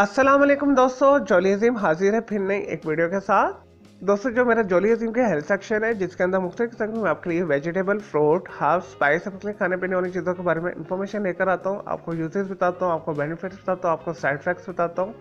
अस्सलाम वालेकुम दोस्तों, जॉली अजीम हाजिर है फिर नई एक वीडियो के साथ। दोस्तों, जो मेरा जॉली अजीम के हेल्थ सेक्शन है जिसके अंदर मुख्तलिफ किस्म में आपके लिए वेजिटेबल, फ्रूट, हर्ब, स्पाइस, मुख्तलिफ खाने पीने वाली चीज़ों के बारे में इंफॉर्मेशन लेकर आता हूँ। आपको यूजेस बताता हूँ, आपको बेनिफिट्स बताता हूँ, आपको साइड इफेक्ट्स बताता हूँ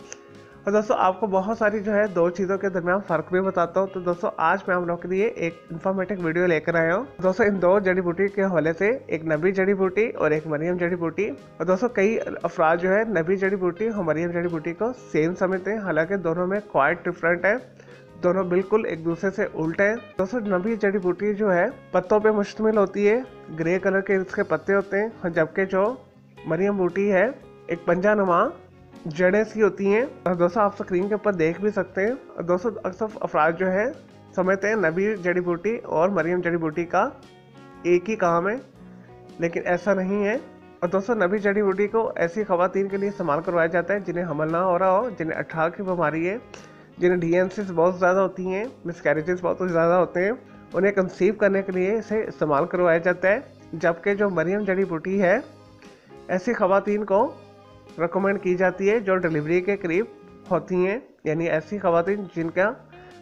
और दोस्तों आपको बहुत सारी जो है दो चीज़ों के दरमियान फ़र्क भी बताता हूँ। तो दोस्तों आज मैं आप लोगों के लिए एक इन्फॉर्मेटिव वीडियो लेकर आया हूँ। दोस्तों इन दो जड़ी बूटी के हवाले से, एक नबी जड़ी बूटी और एक मरियम जड़ी बूटी। और दोस्तों कई अफराद जो है नबी जड़ी बूटी और मरियम जड़ी बूटी को सेम समझते हैं, हालांकि दोनों में क्वाइट डिफरेंट है, दोनों बिल्कुल एक दूसरे से उल्टे हैं। दोस्तों नबी जड़ी बूटी जो है पत्तों पे मुश्तमिल होती है, ग्रे कलर के इसके पत्ते होते हैं, जबकि जो मरियम बूटी है एक पंजानुमा जड़ें सी होती हैं। और दोस्तों आप स्क्रीन के ऊपर देख भी सकते हैं। और दोस्तों अक्सर अफराद जो है समझते हैं नबी जड़ी बूटी और मरियम जड़ी बूटी का एक ही काम है, लेकिन ऐसा नहीं है। और दोस्तों नबी जड़ी बूटी को ऐसी खवातीन के लिए इस्तेमाल करवाया जाता है जिन्हें हमल ना हो रहा हो, जिन्हें अठाह की बीमारी है, जिन्हें डीएनसीज बहुत ज़्यादा होती हैं, मिसकैरेजेस बहुत ज़्यादा होते हैं, उन्हें कंसीव करने के लिए इसे इस्तेमाल करवाया जाता है। जबकि जो मरियम जड़ी बूटी है ऐसी खवातीन को रिकमेंड की जाती है जो डिलीवरी के करीब होती हैं, यानी ऐसी खवातीन जिनका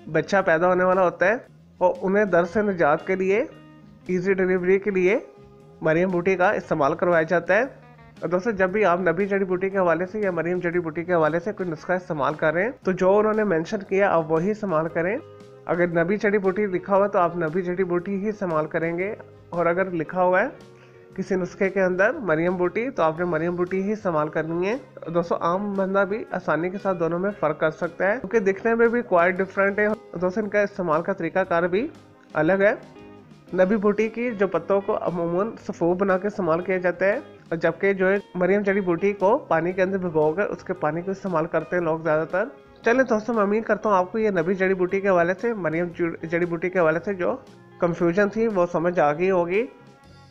बच्चा पैदा होने वाला होता है और उन्हें दर्द से निजात के लिए, इजी डिलीवरी के लिए मरियम बूटी का इस्तेमाल करवाया जाता है। और दोस्तों जब भी आप नबी जड़ी बूटी के हवाले से या मरियम जड़ी बूटी के हवाले से कोई नुस्खा इस्तेमाल कर रहे हैं तो जो उन्होंने मेंशन किया आप वही इस्तेमाल करें। अगर नबी जड़ी बूटी लिखा हुआ है तो आप नबी जड़ी बूटी ही इस्तेमाल करेंगे, और अगर लिखा हुआ है किसी नुस्खे के अंदर मरियम बूटी तो आपने मरियम बूटी ही इस्तेमाल करनी है। दोस्तों आम बंदा भी आसानी के साथ दोनों में फ़र्क कर सकता है क्योंकि दिखने में भी क्वाइट डिफरेंट है। दोस्तों इनका इस्तेमाल का तरीकाकार भी अलग है। नबी बूटी की जो पत्तों को अमूमन सफ़ूब बना के इस्तेमाल किया जाता है, और जबकि जो है मरियम जड़ी बूटी को पानी के अंदर भिगोकर उसके पानी को इस्तेमाल करते हैं लोग ज़्यादातर। चलें दोस्तों, मैं उम्मीद करता हूँ आपको ये नबी जड़ी बूटी के हवाले से, मरियम जड़ी बूटी के हवाले से जो कन्फ्यूजन थी वो समझ आ गई होगी।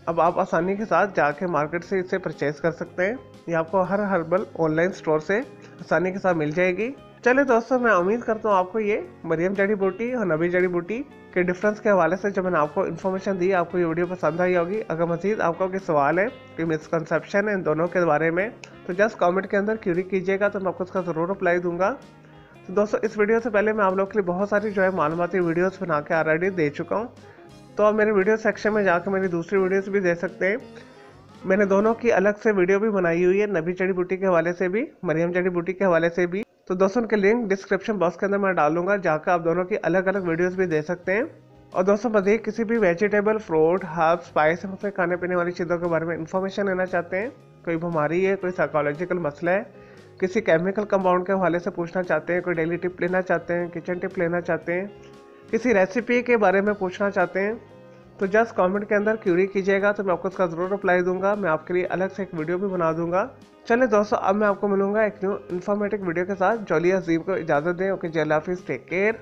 अब आप आसानी के साथ जाके मार्केट से इसे परचेज कर सकते हैं, ये आपको हर हर्बल ऑनलाइन स्टोर से आसानी के साथ मिल जाएगी। चलिए दोस्तों, मैं उम्मीद करता हूँ आपको ये मरियम जड़ी बूटी और नबी जड़ी बूटी के डिफरेंस के हवाले से जो मैंने आपको इन्फॉर्मेशन दी, आपको ये वीडियो पसंद आई होगी। अगर मजीद आपका कोई सवाल है, कोई मिसकंसेप्शन है इन दोनों के बारे में, तो जस्ट कमेंट के अंदर क्यूरी कीजिएगा, तो मैं आपको उसका ज़रूर रिप्लाई दूंगा। तो दोस्तों इस वीडियो से पहले मैं आप लोग के लिए बहुत सारी जो है मालूमाती वीडियोज़ बना के ऑलरेडी दे चुका हूँ, तो आप मेरे वीडियो सेक्शन में जाकर मेरी दूसरी वीडियोस भी दे सकते हैं। मैंने दोनों की अलग से वीडियो भी बनाई हुई है, नबी जड़ी बूटी के हवाले से भी, मरियम जड़ी बूटी के हवाले से भी। तो दोस्तों उनके लिंक डिस्क्रिप्शन बॉक्स के अंदर मैं डालूंगा, जाकर आप दोनों की अलग अलग वीडियोस भी दे सकते हैं। और दोस्तों मज़ीद किसी भी वेजिटेबल, फ्रूट, हर्ब, स्पाइस से खाने पीने वाली चीज़ों के बारे में इंफॉर्मेशन लेना चाहते हैं, कोई बीमारी है, कोई साइकोलॉजिकल मसला है, किसी केमिकल कंपाउंड के हवाले से पूछना चाहते हैं, कोई डेली टिप लेना चाहते हैं, किचन टिप लेना चाहते हैं, किसी रेसिपी के बारे में पूछना चाहते हैं, तो जस्ट कमेंट के अंदर क्यूरी कीजिएगा, तो मैं आपको उसका ज़रूर रिप्लाई दूंगा। मैं आपके लिए अलग से एक वीडियो भी बना दूंगा। चलिए दोस्तों, अब मैं आपको मिलूंगा एक न्यू इन्फॉर्मेटिव वीडियो के साथ। जॉली अजीम को इजाज़त दें। ओके, जय हाफिज़, टेक केयर।